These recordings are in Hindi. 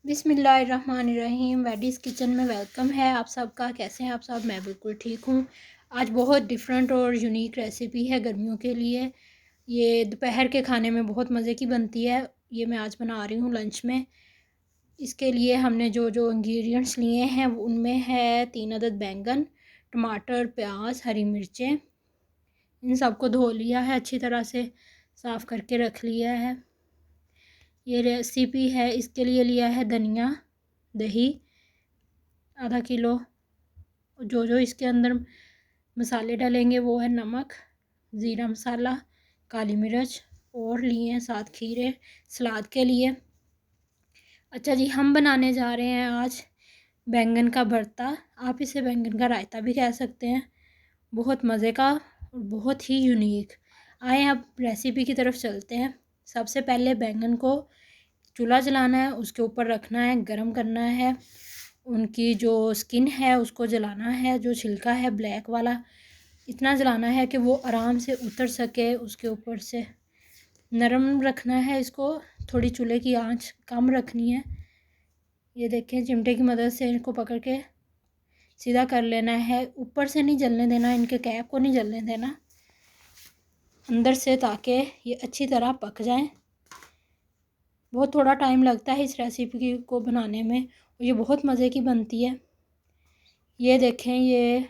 बिस्मिल्लाहिर्रहमानिर्रहीम। वेडीज़ किचन में वेलकम है आप सबका। कैसे हैं आप सब? मैं बिल्कुल ठीक हूँ। आज बहुत डिफरेंट और यूनिक रेसिपी है गर्मियों के लिए। ये दोपहर के खाने में बहुत मज़े की बनती है। ये मैं आज बना रही हूँ लंच में। इसके लिए हमने जो जो इंग्रेडिएंट्स लिए हैं उनमें है 3 अदद बैंगन, टमाटर, प्याज, हरी मिर्चें। इन सबको धो लिया है, अच्छी तरह से साफ़ करके रख लिया है। ये रेसिपी है, इसके लिए लिया है धनिया, दही आधा किलो। जो जो इसके अंदर मसाले डालेंगे वो है नमक, ज़ीरा मसाला, काली मिर्च और लिए हैं 7 खीरे सलाद के लिए। अच्छा जी, हम बनाने जा रहे हैं आज बैंगन का भरता। आप इसे बैंगन का रायता भी कह सकते हैं। बहुत मज़े का और बहुत ही यूनिक। आए अब रेसिपी की तरफ चलते हैं। सबसे पहले बैंगन को चूल्हा जलाना है, उसके ऊपर रखना है, गरम करना है। उनकी जो स्किन है उसको जलाना है, जो छिलका है ब्लैक वाला इतना जलाना है कि वो आराम से उतर सके। उसके ऊपर से नरम रखना है इसको, थोड़ी चूल्हे की आंच कम रखनी है। ये देखें, चिमटे की मदद से इनको पकड़ के सीधा कर लेना है। ऊपर से नहीं जलने देना, इनके कैप को नहीं जलने देना, अंदर से, ताकि ये अच्छी तरह पक जाएं। बहुत थोड़ा टाइम लगता है इस रेसिपी को बनाने में और ये बहुत मज़े की बनती है। ये देखें, ये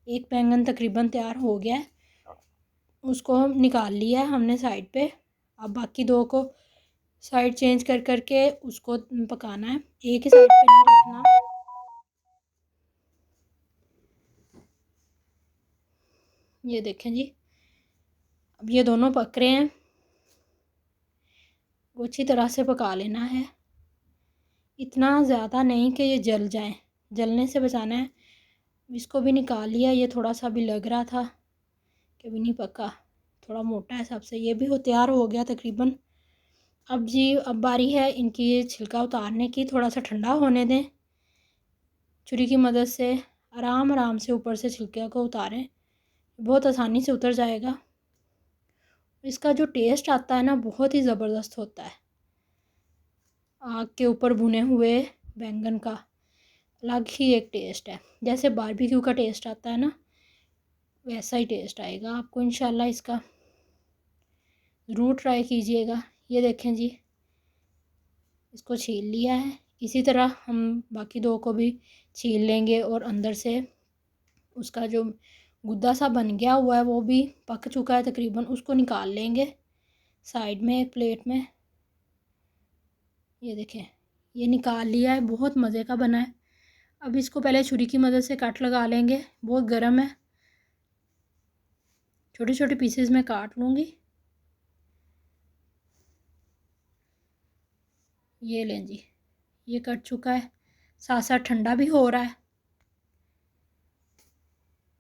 एक बैंगन तकरीबन तैयार हो गया है, उसको निकाल लिया है हमने साइड पे। अब बाकी दो को साइड चेंज कर करके उसको पकाना है, एक ही साइड पे नहीं रखना। ये देखें जी, अब ये दोनों पक रहे हैं। वो अच्छी तरह से पका लेना है, इतना ज़्यादा नहीं कि ये जल जाए, जलने से बचाना है। इसको भी निकाल लिया, ये थोड़ा सा भी लग रहा था कि भी नहीं पका, थोड़ा मोटा है सबसे। ये भी हो तैयार हो गया तकरीबन। अब जी, अब बारी है इनकी छिलका उतारने की। थोड़ा सा ठंडा होने दें, छुरी की मदद से आराम आराम से ऊपर से छिलके को उतारें, बहुत आसानी से उतर जाएगा। इसका जो टेस्ट आता है ना, बहुत ही ज़बरदस्त होता है। आग के ऊपर भुने हुए बैंगन का अलग ही एक टेस्ट है। जैसे बारबेक्यू का टेस्ट आता है ना, वैसा ही टेस्ट आएगा आपको इंशाल्लाह। इसका ज़रूर ट्राई कीजिएगा। ये देखें जी, इसको छील लिया है। इसी तरह हम बाकी दो को भी छील लेंगे और अंदर से उसका जो गुद्दा सा बन गया हुआ है वो भी पक चुका है तकरीबन, उसको निकाल लेंगे साइड में एक प्लेट में। ये देखें, ये निकाल लिया है, बहुत मज़े का बना है। अब इसको पहले छुरी की मदद से कट लगा लेंगे, बहुत गर्म है। छोटे छोटे पीसेस में काट लूँगी। ये लें जी, ये कट चुका है, साथ साथ ठंडा भी हो रहा है।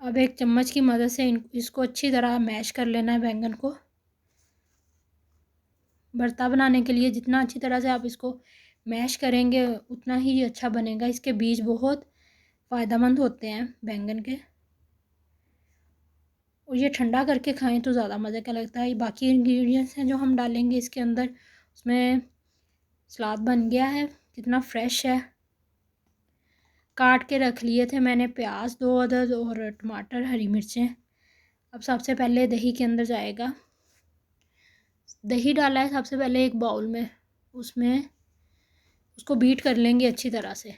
अब एक चम्मच की मदद से इसको अच्छी तरह मैश कर लेना है बैंगन को। भरता बनाने के लिए जितना अच्छी तरह से आप इसको मैश करेंगे उतना ही अच्छा बनेगा। इसके बीज बहुत फ़ायदेमंद होते हैं बैंगन के, और ये ठंडा करके खाएं तो ज़्यादा मज़े का लगता है। बाकी इंग्रेडिएंट्स हैं जो हम डालेंगे इसके अंदर, उसमें सलाद बन गया है, कितना फ्रेश है। काट के रख लिए थे मैंने प्याज 2 अदद और टमाटर, हरी मिर्चें। अब सबसे पहले दही के अंदर जाएगा। दही डाला है सबसे पहले एक बाउल में, उसमें उसको बीट कर लेंगे अच्छी तरह से,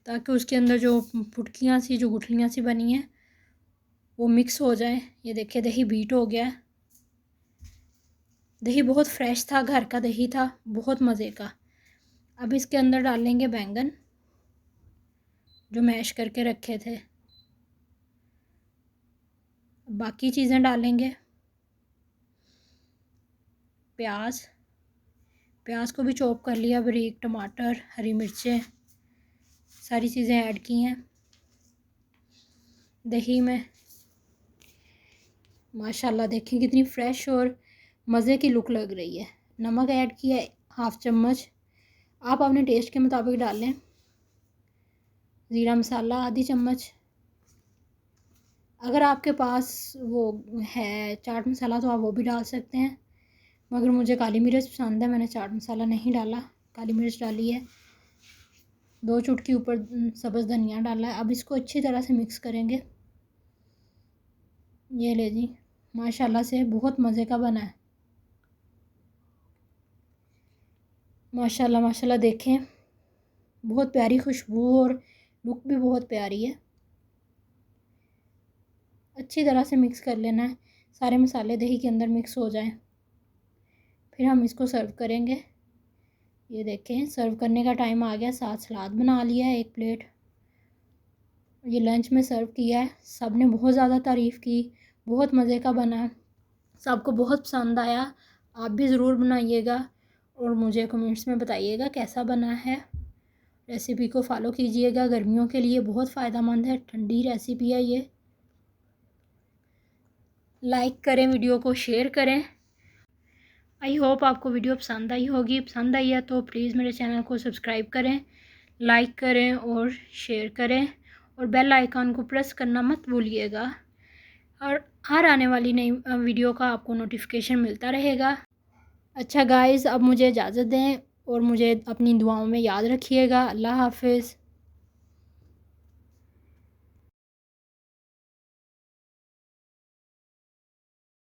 ताकि उसके अंदर जो फुटकियाँ सी, जो गुठलियाँ सी बनी हैं वो मिक्स हो जाए। ये देखिए, दही बीट हो गया। दही बहुत फ्रेश था, घर का दही था, बहुत मज़े का। अब इसके अंदर डालेंगे बैंगन जो मैश करके रखे थे। बाकी चीज़ें डालेंगे, प्याज, प्याज को भी चॉप कर लिया बारीक, टमाटर, हरी मिर्चें, सारी चीज़ें ऐड की हैं। दही में माशाल्लाह देखें कितनी फ़्रेश और मज़े की लुक लग रही है। नमक ऐड किया 1/2 चम्मच, आप अपने टेस्ट के मुताबिक डालें। ज़ीरा मसाला आधी चम्मच, अगर आपके पास वो है चाट मसाला तो आप वो भी डाल सकते हैं। मगर मुझे काली मिर्च पसंद है, मैंने चाट मसाला नहीं डाला, काली मिर्च डाली है। 2 चुटकी ऊपर सब्ज़ धनिया डाला है। अब इसको अच्छी तरह से मिक्स करेंगे। ये ले जी, माशाल्लाह से बहुत मज़े का बना है। माशाल्लाह माशाल्लाह देखें, बहुत प्यारी खुशबू और लुक भी बहुत प्यारी है। अच्छी तरह से मिक्स कर लेना है, सारे मसाले दही के अंदर मिक्स हो जाएं। फिर हम इसको सर्व करेंगे। ये देखें, सर्व करने का टाइम आ गया। साथ सलाद बना लिया है 1 प्लेट। ये लंच में सर्व किया है। सब ने बहुत ज़्यादा तारीफ़ की, बहुत मज़े का बना, सबको बहुत पसंद आया। आप भी ज़रूर बनाइएगा और मुझे कमेंट्स में बताइएगा कैसा बना है। रेसिपी को फॉलो कीजिएगा, गर्मियों के लिए बहुत फ़ायदेमंद है, ठंडी रेसिपी है ये। लाइक करें, वीडियो को शेयर करें। आई होप आपको वीडियो पसंद आई होगी। पसंद आई है तो प्लीज़ मेरे चैनल को सब्सक्राइब करें, लाइक करें और शेयर करें और बेल आइकन को प्रेस करना मत भूलिएगा। और हर आने वाली नई वीडियो का आपको नोटिफिकेशन मिलता रहेगा। अच्छा गाइज़, अब मुझे इजाज़त दें और मुझे अपनी दुआओं में याद रखिएगा। अल्लाह हाफ़िज़।